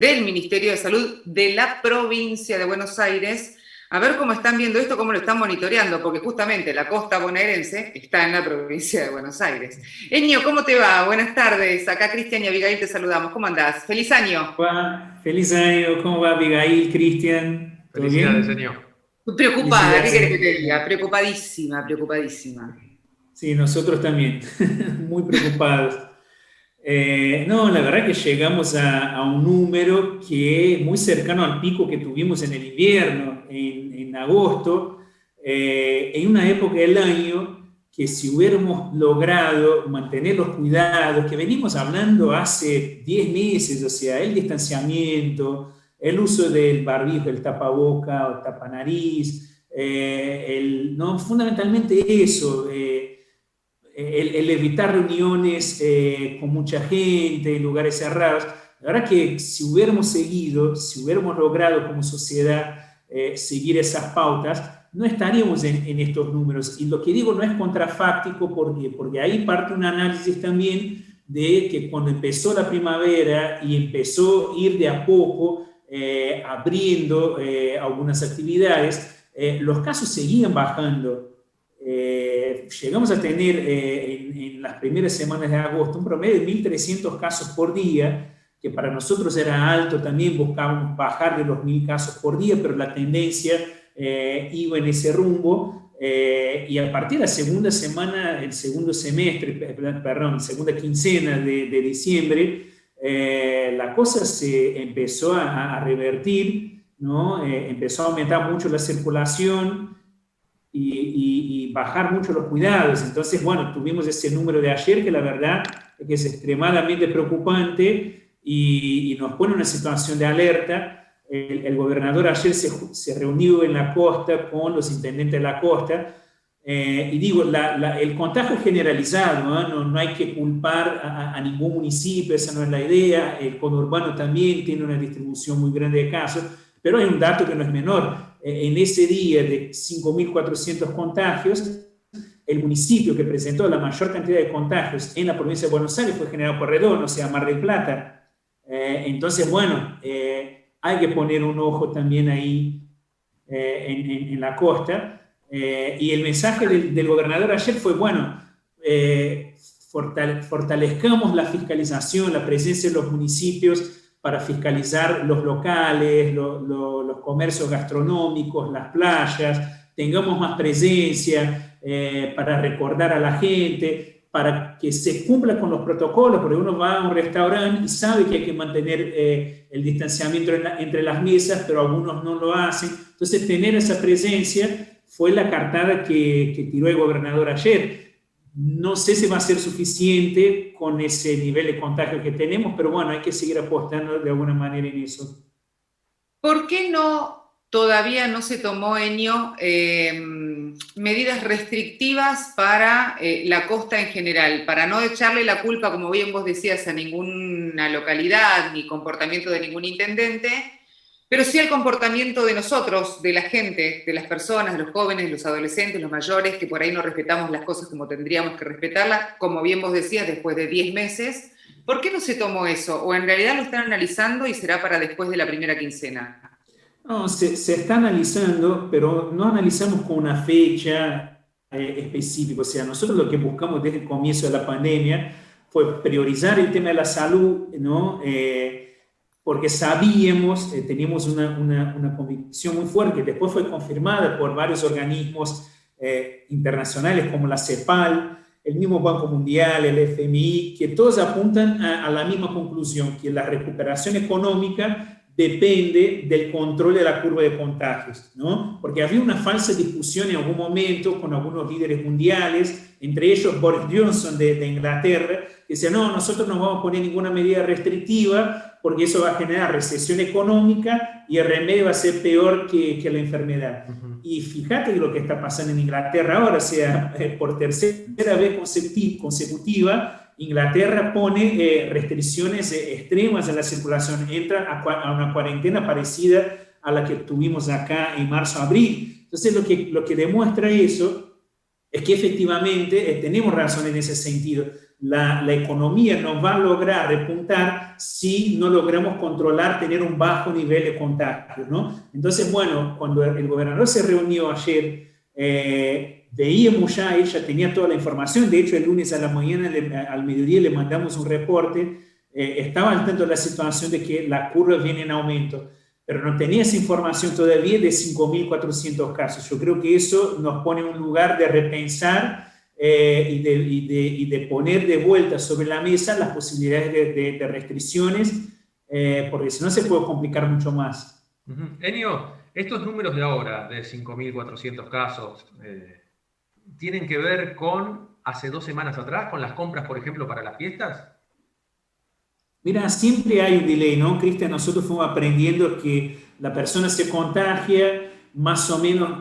del Ministerio de Salud de la provincia de Buenos Aires, a ver cómo están viendo esto, cómo lo están monitoreando, porque justamente la costa bonaerense está en la provincia de Buenos Aires. Enio, ¿cómo te va? Buenas tardes. Acá Cristian y Abigail te saludamos. ¿Cómo andás? ¡Feliz año! Va, feliz año, ¿cómo va Abigail, Cristian? ¿Todo Felicidades, bien? señor. Preocupada, ¿qué querés que Felicidades. te diga? Preocupadísima, preocupadísima. Sí, nosotros también, muy preocupados. No, la verdad que llegamos a un número que es muy cercano al pico que tuvimos en el invierno, en agosto, en una época del año que si hubiéramos logrado mantener los cuidados que venimos hablando hace 10 meses, o sea, el distanciamiento, el uso del barbijo, el tapaboca o tapanariz, no, fundamentalmente eso. El evitar reuniones con mucha gente en lugares cerrados. La verdad que si hubiéramos seguido, si hubiéramos logrado como sociedad seguir esas pautas, no estaríamos en estos números. Y lo que digo no es contrafáctico porque ahí parte un análisis también de que cuando empezó la primavera y empezó a ir de a poco abriendo algunas actividades, los casos seguían bajando. Llegamos a tener en las primeras semanas de agosto un promedio de 1.300 casos por día, que para nosotros era alto también, buscábamos bajar de los 1.000 casos por día, pero la tendencia iba en ese rumbo. Y a partir de la segunda semana, el segundo semestre, perdón, segunda quincena de diciembre, la cosa se empezó a revertir, ¿no? Empezó a aumentar mucho la circulación y bajar mucho los cuidados. Entonces, bueno, tuvimos ese número de ayer que la verdad es que es extremadamente preocupante y nos pone en una situación de alerta. El gobernador ayer se reunió en la costa con los intendentes de la costa y digo, el contagio es generalizado, no hay que culpar a ningún municipio, esa no es la idea. El conurbano también tiene una distribución muy grande de casos, pero hay un dato que no es menor. En ese día de 5.400 contagios, el municipio que presentó la mayor cantidad de contagios en la provincia de Buenos Aires fue General Porredón, o sea, Mar del Plata. Entonces, bueno, hay que poner un ojo también ahí en la costa. Y el mensaje del gobernador ayer fue, bueno, fortalezcamos la fiscalización, la presencia de los municipios para fiscalizar los locales, los comercios gastronómicos, las playas, tengamos más presencia para recordar a la gente, para que se cumpla con los protocolos, porque uno va a un restaurante y sabe que hay que mantener el distanciamiento entre las mesas, pero algunos no lo hacen. Entonces, tener esa presencia fue la cartada que tiró el gobernador ayer. No sé si va a ser suficiente con ese nivel de contagio que tenemos, pero bueno, hay que seguir apostando de alguna manera en eso. ¿Por qué todavía no se tomó, Enio, medidas restrictivas para la costa en general, para no echarle la culpa, como bien vos decías, a ninguna localidad ni comportamiento de ningún intendente, pero sí al comportamiento de nosotros, de la gente, de las personas, de los jóvenes, de los adolescentes, los mayores, que por ahí no respetamos las cosas como tendríamos que respetarlas, como bien vos decías, después de 10 meses? ¿Por qué no se tomó eso? ¿O en realidad lo están analizando y será para después de la primera quincena? No, se está analizando, pero no analizamos con una fecha específica. O sea, nosotros lo que buscamos desde el comienzo de la pandemia fue priorizar el tema de la salud, ¿no? Porque sabíamos, teníamos una convicción muy fuerte, que después fue confirmada por varios organismos internacionales como la CEPAL, el mismo Banco Mundial, el FMI, que todos apuntan a la misma conclusión, que la recuperación económica depende del control de la curva de contagios, ¿no? Porque había una falsa discusión en algún momento con algunos líderes mundiales, entre ellos Boris Johnson de Inglaterra, que decía, no, nosotros no vamos a poner ninguna medida restrictiva porque eso va a generar recesión económica y el remedio va a ser peor que la enfermedad. Y fíjate lo que está pasando en Inglaterra ahora, o sea, por tercera vez consecutiva, Inglaterra pone restricciones extremas en la circulación, entra a una cuarentena parecida a la que tuvimos acá en marzo-abril. Entonces, lo que demuestra eso es que efectivamente tenemos razón en ese sentido. La economía no va a lograr repuntar si no logramos controlar, tener un bajo nivel de contagio, ¿no? Entonces, bueno, cuando el gobernador se reunió ayer, veíamos ya, ella tenía toda la información, de hecho el lunes a la mañana, al mediodía le mandamos un reporte, estaba al tanto de la situación de que la curva viene en aumento, pero no tenía esa información todavía de 5.400 casos. Yo creo que eso nos pone en un lugar de repensar y de poner de vuelta sobre la mesa las posibilidades de restricciones, porque si no se puede complicar mucho más. Enio, estos números de ahora, de 5.400 casos, ¿tienen que ver con hace 2 semanas atrás, con las compras, por ejemplo, para las fiestas? Mira, siempre hay un delay, ¿no, Cristian? Nosotros fuimos aprendiendo que la persona se contagia más o menos,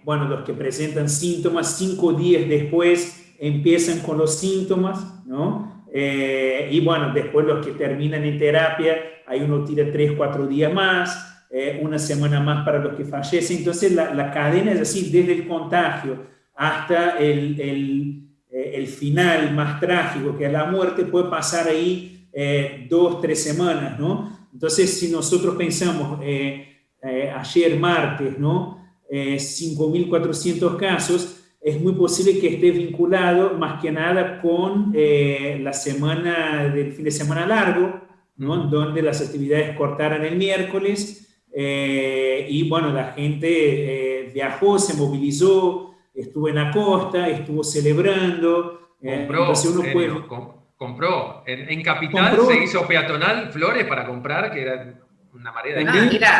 bueno, los que presentan síntomas, 5 días después empiezan con los síntomas, ¿no? Y bueno, después los que terminan en terapia, hay uno tira 3, 4 días más, una semana más para los que fallecen. Entonces la cadena es así, desde el contagio hasta el final más trágico, que es la muerte, puede pasar ahí 2, 3 semanas, ¿no? Entonces, si nosotros pensamos ayer martes, ¿no? 5.400 casos, es muy posible que esté vinculado más que nada con la semana del fin de semana largo, ¿no? Donde las actividades cortaron el miércoles y bueno, la gente viajó, se movilizó, estuvo en la costa, estuvo celebrando. Entonces uno puede... Compró. En Capital se hizo peatonal flores para comprar, que era una manera de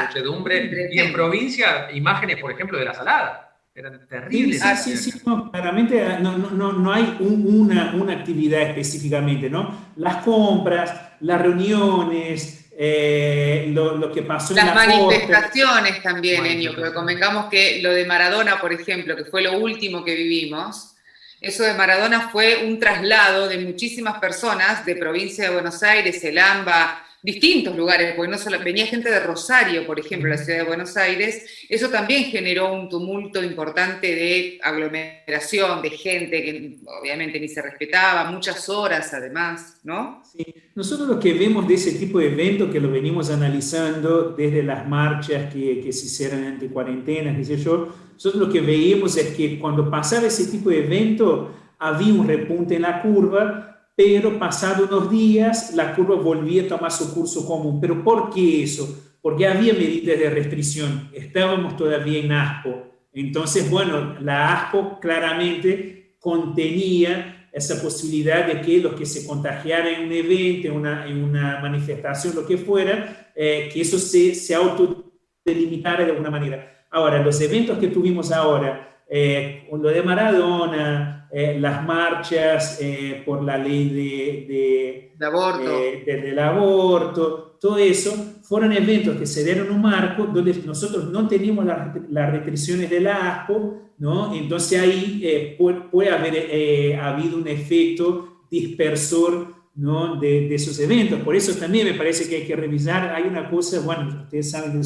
muchedumbre. Y en provincia, imágenes, por ejemplo, de la Salada. Eran terribles. Sí, no, claramente no hay una actividad específicamente, ¿no? Las compras, las reuniones, lo que pasó en la costa. Las manifestaciones también, Enio, porque convengamos que lo de Maradona, por ejemplo, que fue lo último que vivimos. Eso de Maradona fue un traslado de muchísimas personas de provincia de Buenos Aires, El AMBA, distintos lugares, porque no solo, venía gente de Rosario, por ejemplo, la ciudad de Buenos Aires. Eso también generó un tumulto importante de aglomeración, de gente que obviamente ni se respetaba, muchas horas además, ¿no? Sí. Nosotros lo que vemos de ese tipo de eventos, que lo venimos analizando desde las marchas que se hicieron ante cuarentena, qué sé yo, nosotros lo que veíamos es que cuando pasaba ese tipo de evento había un repunte en la curva, pero pasados unos días la curva volvía a tomar su curso común. ¿Pero por qué eso? Porque había medidas de restricción, estábamos todavía en ASPO. Entonces, bueno, la ASPO claramente contenía esa posibilidad de que los que se contagiaran en un evento, en una manifestación, lo que fuera, que eso se autodelimitara de alguna manera. Ahora, los eventos que tuvimos ahora, lo de Maradona, las marchas por la ley del aborto, todo eso, fueron eventos que se dieron en un marco donde nosotros no teníamos las restricciones de la ASPO, ¿no? Entonces ahí puede haber habido un efecto dispersor, ¿no? de esos eventos. Por eso también me parece que hay que revisar. Hay una cosa, bueno, ustedes saben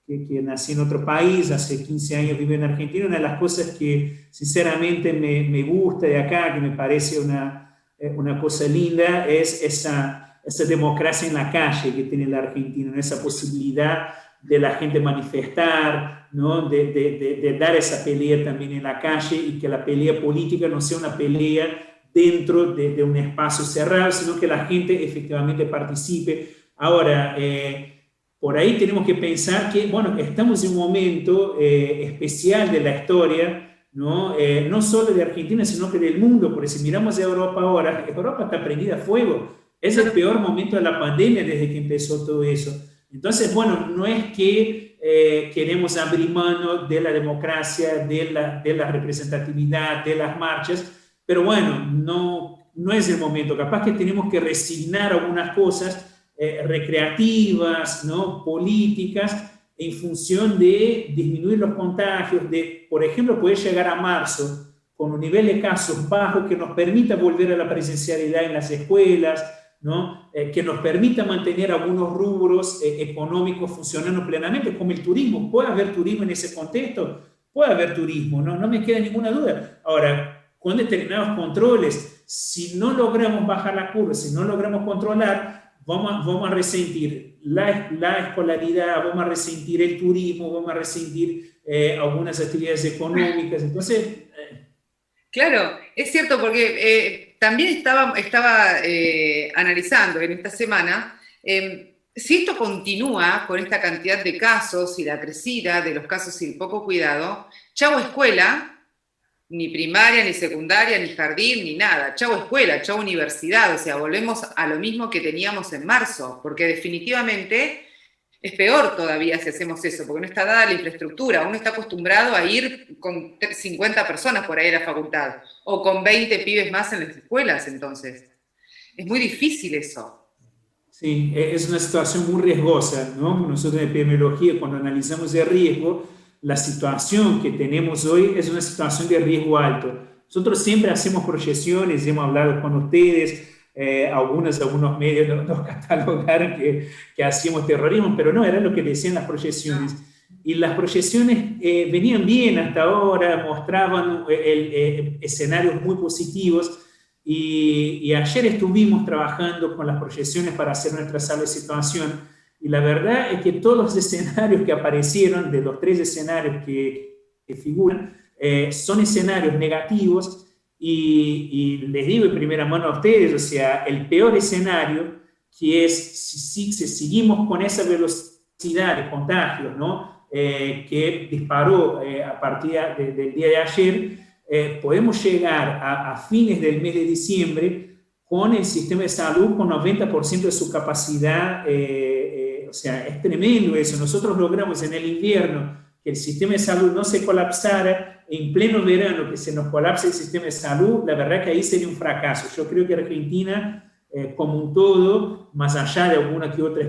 que nací en otro país, hace 15 años vivo en Argentina. Una de las cosas que sinceramente me gusta de acá, que me parece una cosa linda, es esa democracia en la calle que tiene la Argentina, ¿no? Esa posibilidad de la gente manifestar, ¿no? de dar esa pelea también en la calle, y que la pelea política no sea una pelea dentro de un espacio cerrado, sino que la gente efectivamente participe. Ahora, por ahí tenemos que pensar que, bueno, estamos en un momento especial de la historia, ¿no? No solo de Argentina, sino que del mundo, porque si miramos a Europa ahora, Europa está prendida a fuego. Es el peor momento de la pandemia desde que empezó todo eso. Entonces, bueno, no es que queremos abrir mano de la democracia, de la representatividad, de las marchas, pero bueno, no es el momento. Capaz que tenemos que resignar algunas cosas recreativas, ¿no? Políticas, en función de disminuir los contagios, de, por ejemplo, poder llegar a marzo con un nivel de casos bajo que nos permita volver a la presencialidad en las escuelas, ¿no? Que nos permita mantener algunos rubros económicos funcionando plenamente, como el turismo. ¿Puede haber turismo en ese contexto? Puede haber turismo, no me queda ninguna duda. Ahora, con determinados controles, si no logramos bajar la curva, si no logramos controlar, vamos a resentir la escolaridad, vamos a resentir el turismo, vamos a resentir algunas actividades económicas. Entonces... Claro, es cierto, porque también estaba analizando en esta semana, si esto continúa con esta cantidad de casos y la crecida de los casos y el poco cuidado, chau escuela, ni primaria, ni secundaria, ni jardín, ni nada. Chau escuela, chau universidad, o sea, volvemos a lo mismo que teníamos en marzo, porque definitivamente es peor todavía si hacemos eso, porque no está dada la infraestructura, uno está acostumbrado a ir con 50 personas por ahí a la facultad, o con 20 pibes más en las escuelas, entonces. Es muy difícil eso. Sí, es una situación muy riesgosa, ¿no? Nosotros en epidemiología, cuando analizamos el riesgo, la situación que tenemos hoy es una situación de riesgo alto. Nosotros siempre hacemos proyecciones, hemos hablado con ustedes, algunos medios nos catalogaron que hacíamos terrorismo, pero no, era lo que decían las proyecciones. Y las proyecciones venían bien hasta ahora, mostraban escenarios muy positivos, y ayer estuvimos trabajando con las proyecciones para hacer nuestra sala de situación. Y la verdad es que todos los escenarios que aparecieron, de los 3 escenarios que figuran, son escenarios negativos, y les digo en primera mano a ustedes, o sea, el peor escenario, que es si seguimos con esa velocidad de contagios, ¿no? Que disparó a partir del día de ayer, podemos llegar a fines del mes de diciembre con el sistema de salud con 90% de su capacidad. O sea, es tremendo eso. Nosotros logramos en el invierno que el sistema de salud no se colapsara. En pleno verano que se nos colapse el sistema de salud, la verdad que ahí sería un fracaso. Yo creo que Argentina, como un todo, más allá de alguna que otra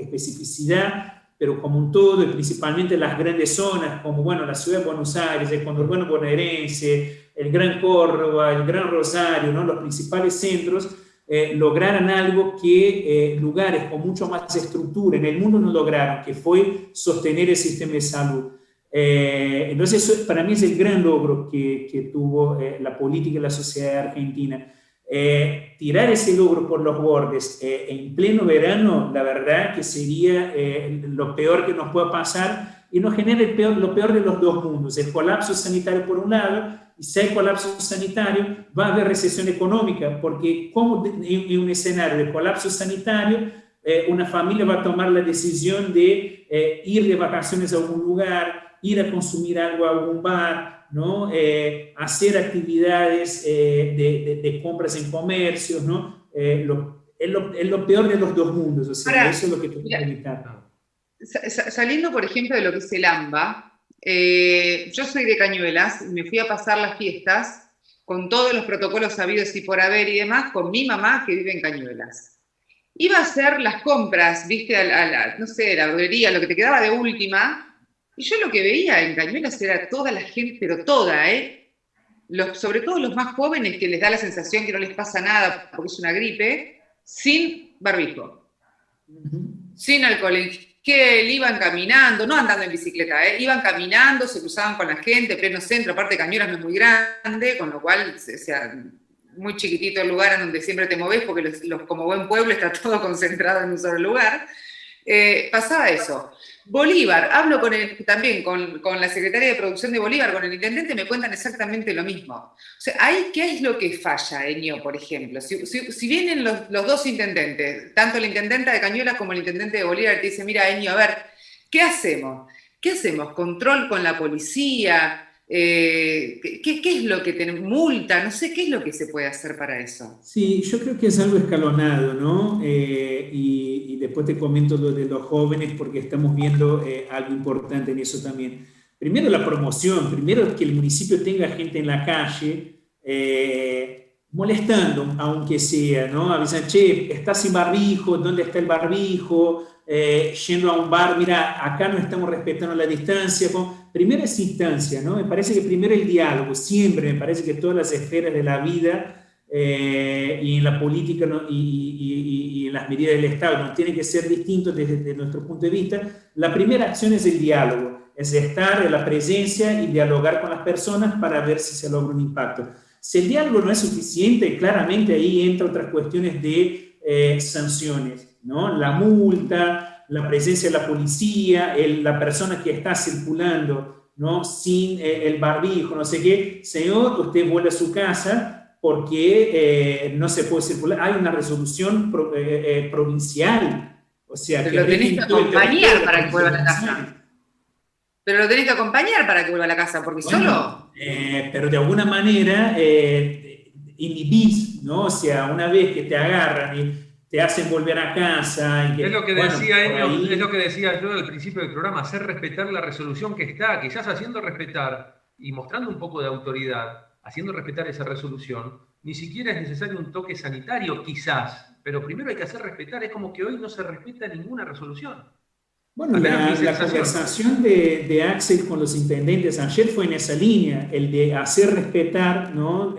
especificidad, pero como un todo, y principalmente las grandes zonas, como bueno, la ciudad de Buenos Aires, el conurbano bonaerense, el Gran Córdoba, el Gran Rosario, ¿no? Los principales centros, lograran algo que lugares con mucho más estructura en el mundo no lograron, que fue sostener el sistema de salud. Entonces, eso para mí es el gran logro que tuvo la política y la sociedad argentina. Tirar ese logro por los bordes en pleno verano, la verdad que sería lo peor que nos pueda pasar, y nos genera lo peor de los dos mundos, el colapso sanitario por un lado, y si hay colapso sanitario va a haber recesión económica, porque como en un escenario de colapso sanitario, una familia va a tomar la decisión de ir de vacaciones a algún lugar, ir a consumir algo a algún bar, ¿no? Hacer actividades de compras en comercios, ¿no? Es lo peor de los dos mundos, o sea, ahora, eso es lo que tenemos que evitar. Saliendo, por ejemplo, de lo que es el AMBA, yo soy de Cañuelas, me fui a pasar las fiestas con todos los protocolos habidos y por haber y demás, con mi mamá que vive en Cañuelas. Iba a hacer las compras, viste, no sé, la verdulería, lo que te quedaba de última, y yo lo que veía en Cañuelas era toda la gente, pero toda, sobre todo los más jóvenes, que les da la sensación que no les pasa nada porque es una gripe, sin barbijo, sin alcohol en gel, iban caminando, no andando en bicicleta, iban caminando, se cruzaban con la gente, pleno centro, aparte Cañuelas no es muy grande, con lo cual, o sea, muy chiquitito el lugar en donde siempre te movés, porque como buen pueblo está todo concentrado en un solo lugar. Pasaba eso. Bolívar, hablo también con la secretaria de producción de Bolívar, con el intendente, me cuentan exactamente lo mismo. O sea, ahí, ¿qué es lo que falla, Enio, por ejemplo? Si vienen los dos intendentes, tanto la intendenta de Cañuelas como el intendente de Bolívar, te dice, mira, Enio, a ver, ¿qué hacemos? ¿Qué hacemos? ¿Control con la policía? ¿Qué es lo que tenemos? ¿Multa? No sé, ¿qué es lo que se puede hacer para eso? Sí, yo creo que es algo escalonado, ¿no? Y después te comento lo de los jóvenes, porque estamos viendo algo importante en eso también. Primero la promoción, primero que el municipio tenga gente en la calle molestando, aunque sea, ¿no? Avisan, che, está sin barbijo, ¿dónde está el barbijo? Yendo a un bar, mira, acá no estamos respetando la distancia. Primero es instancia, ¿no? Me parece que primero el diálogo, siempre me parece que todas las esferas de la vida y en la política, ¿no? y en las medidas del Estado no tienen que ser distintos desde nuestro punto de vista. La primera acción es el diálogo, es estar en la presencia y dialogar con las personas para ver si se logra un impacto. Si el diálogo no es suficiente, claramente ahí entran otras cuestiones de sanciones, ¿no? La multa, la presencia de la policía, la persona que está circulando, ¿no? Sin el barbijo, no sé qué, señor, usted vuelve a su casa porque no se puede circular. Hay una resolución provincial, o sea, pero lo tenés que acompañar para que vuelva a la casa. Pero lo tenés que acompañar para que vuelva a la casa, porque bueno, solo... pero de alguna manera inhibís, ¿no? O sea, una vez que te agarran y te hacen volver a casa... Y que, es lo que decía Enio, es lo que decía yo al principio del programa, hacer respetar la resolución que está, quizás haciendo respetar y mostrando un poco de autoridad, haciendo respetar esa resolución, ni siquiera es necesario un toque sanitario, quizás, pero primero hay que hacer respetar, es como que hoy no se respeta ninguna resolución. Bueno, la conversación de Axel con los intendentes ayer fue en esa línea, el de hacer respetar, ¿no?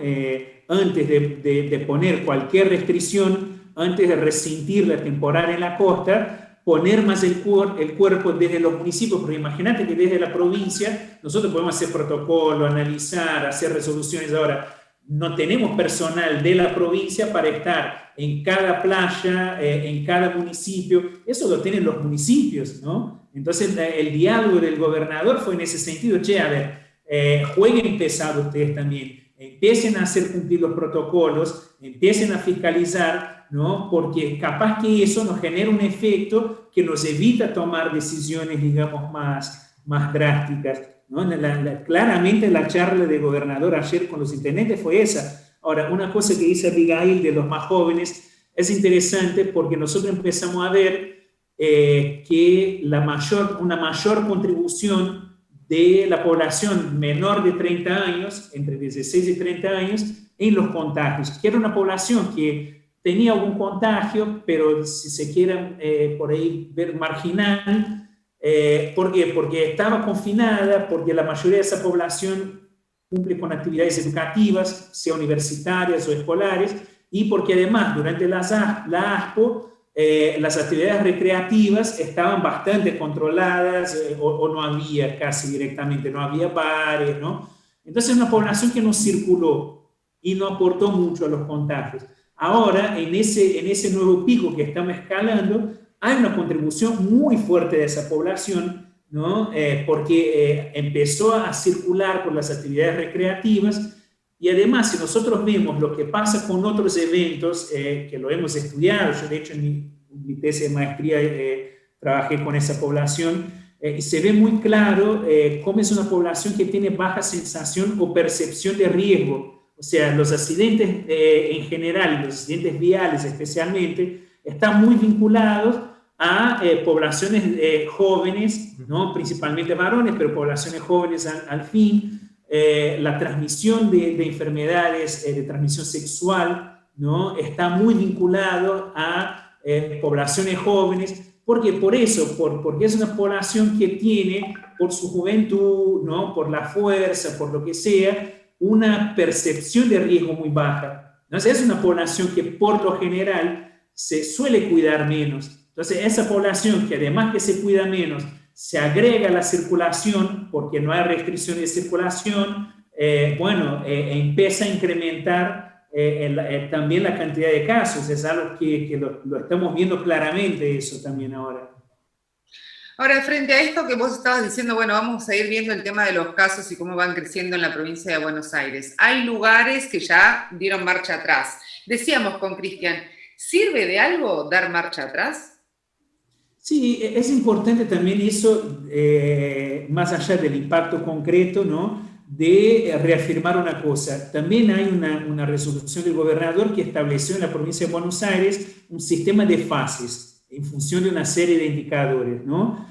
Antes de poner cualquier restricción, antes de rescindir la temporada en la costa, poner más el cuerpo desde los municipios, porque imagínate que desde la provincia nosotros podemos hacer protocolo, analizar, hacer resoluciones. Ahora, no tenemos personal de la provincia para estar en cada playa, en cada municipio. Eso lo tienen los municipios, ¿no? Entonces, el diálogo del gobernador fue en ese sentido. Che, a ver, jueguen pesado ustedes también. Empiecen a hacer cumplir los protocolos, empiecen a fiscalizar, ¿no? Porque capaz que eso nos genera un efecto que nos evita tomar decisiones, digamos, más drásticas, ¿no? Claramente la charla del gobernador ayer con los intendentes fue esa. Ahora, una cosa que dice Abigail de los más jóvenes es interesante porque nosotros empezamos a ver que una mayor contribución de la población menor de 30 años, entre 16 y 30 años, en los contagios, que era una población que tenía algún contagio, pero si se quiere por ahí ver marginal. ¿Por qué? Porque estaba confinada, porque la mayoría de esa población cumple con actividades educativas, sea universitarias o escolares, y porque además durante la ASPO las actividades recreativas estaban bastante controladas o no había casi directamente, no había bares, ¿no? Entonces una población que no circuló y no aportó mucho a los contagios. Ahora, en ese nuevo pico que estamos escalando, hay una contribución muy fuerte de esa población, ¿no? Porque empezó a circular por las actividades recreativas y además si nosotros vemos lo que pasa con otros eventos que lo hemos estudiado, yo de hecho en mi tesis de maestría trabajé con esa población y se ve muy claro cómo es una población que tiene baja sensación o percepción de riesgo, o sea, los accidentes en general, los accidentes viales especialmente, están muy vinculados a poblaciones jóvenes, ¿no? Principalmente varones, pero poblaciones jóvenes al fin, la transmisión de enfermedades de transmisión sexual, ¿no? Está muy vinculado a poblaciones jóvenes. ¿Por qué? Por eso, porque es una población que tiene, por su juventud, ¿no? Por la fuerza, por lo que sea, una percepción de riesgo muy baja. Entonces es una población que por lo general se suele cuidar menos. Entonces esa población que además que se cuida menos, se agrega a la circulación, porque no hay restricción de circulación, empieza a incrementar también la cantidad de casos. Es algo que lo estamos viendo claramente eso también ahora. Ahora, frente a esto que vos estabas diciendo, bueno, vamos a ir viendo el tema de los casos y cómo van creciendo en la provincia de Buenos Aires. Hay lugares que ya dieron marcha atrás. Decíamos con Cristian, ¿sirve de algo dar marcha atrás? Sí, es importante también eso, más allá del impacto concreto, ¿no? De reafirmar una cosa. También hay una resolución del gobernador que estableció en la provincia de Buenos Aires un sistema de fases en función de una serie de indicadores, ¿no?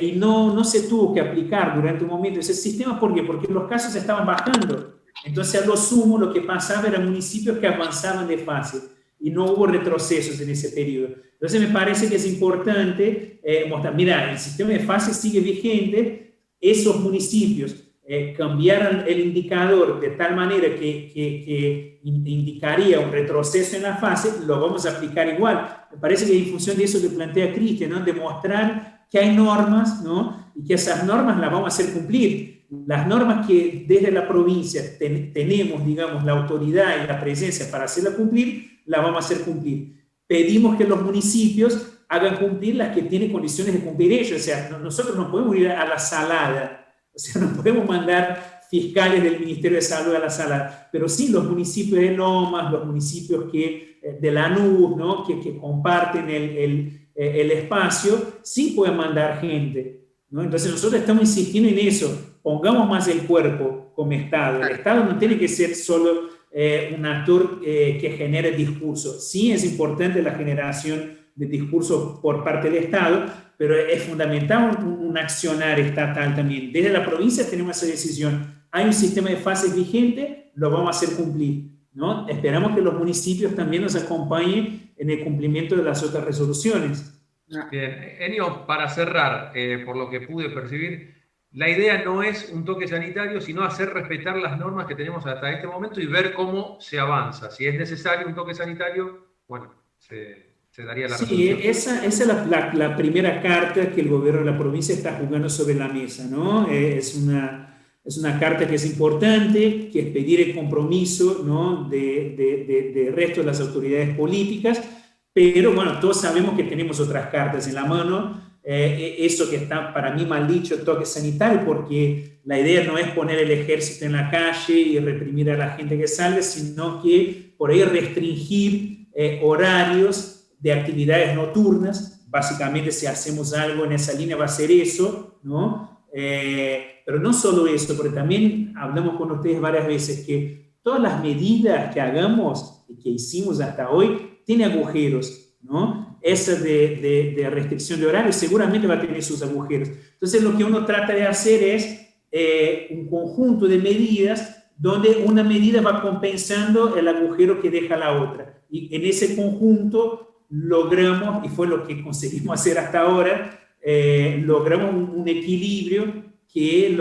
Y no se tuvo que aplicar durante un momento ese sistema. ¿Por qué? Porque los casos estaban bajando. Entonces, a lo sumo, lo que pasaba eran municipios que avanzaban de fase y no hubo retrocesos en ese periodo. Entonces, me parece que es importante mostrar, mira, el sistema de fase sigue vigente, esos municipios cambiaron el indicador de tal manera que indicaría un retroceso en la fase, lo vamos a aplicar igual. Me parece que en función de eso que plantea Cristian, ¿no? Demostrar que hay normas, ¿no? Y que esas normas las vamos a hacer cumplir. Las normas que desde la provincia tenemos, digamos, la autoridad y la presencia para hacerlas cumplir, las vamos a hacer cumplir. pedimos que los municipios hagan cumplir las que tienen condiciones de cumplir ellos. O sea, nosotros no podemos ir a la salada, o sea, no podemos mandar fiscales del Ministerio de Salud a la salada, pero sí los municipios de Lomas, los municipios de Lanús, ¿no? que comparten el espacio, sí pueden mandar gente, ¿no? Entonces nosotros estamos insistiendo en eso, pongamos más el cuerpo como Estado. El Estado no tiene que ser solo un actor que genere discurso. Sí es importante la generación de discurso por parte del Estado, pero es fundamental un accionar estatal también. Desde la provincia tenemos esa decisión. Hay un sistema de fases vigente, lo vamos a hacer cumplir, ¿no? Esperamos que los municipios también nos acompañen en el cumplimiento de las otras resoluciones. Bien, Enio, para cerrar, por lo que pude percibir, la idea no es un toque sanitario, sino hacer respetar las normas que tenemos hasta este momento y ver cómo se avanza. Si es necesario un toque sanitario, bueno, se daría la resolución. Sí, esa es la primera carta que el gobierno de la provincia está jugando sobre la mesa, ¿no? Es una carta que es importante, que es pedir el compromiso, ¿no? de resto de las autoridades políticas, pero bueno, todos sabemos que tenemos otras cartas en la mano. Eso que está para mí mal dicho, toque sanitario, porque la idea no es poner el ejército en la calle y reprimir a la gente que salga, sino que por ahí restringir horarios de actividades nocturnas. Básicamente, si hacemos algo en esa línea va a ser eso, ¿no? Pero no solo eso, porque también hablamos con ustedes varias veces que todas las medidas que hagamos y que hicimos hasta hoy tienen agujeros, ¿no? Esa de restricción de horarios seguramente va a tener sus agujeros. Entonces, lo que uno trata de hacer es un conjunto de medidas donde una medida va compensando el agujero que deja la otra. Y en ese conjunto logramos, y fue lo que conseguimos hacer hasta ahora, logramos un equilibrio que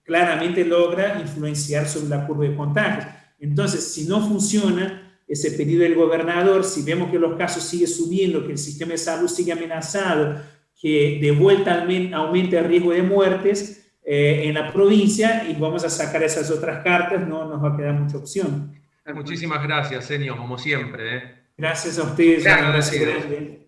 claramente logra influenciar sobre la curva de contagios. Entonces, si no funciona ese pedido del gobernador, si vemos que los casos siguen subiendo, que el sistema de salud sigue amenazado, que de vuelta aumenta el riesgo de muertes en la provincia, y vamos a sacar esas otras cartas, no nos va a quedar mucha opción. Muchísimas gracias, Enio, como siempre. Gracias a ustedes. Gracias.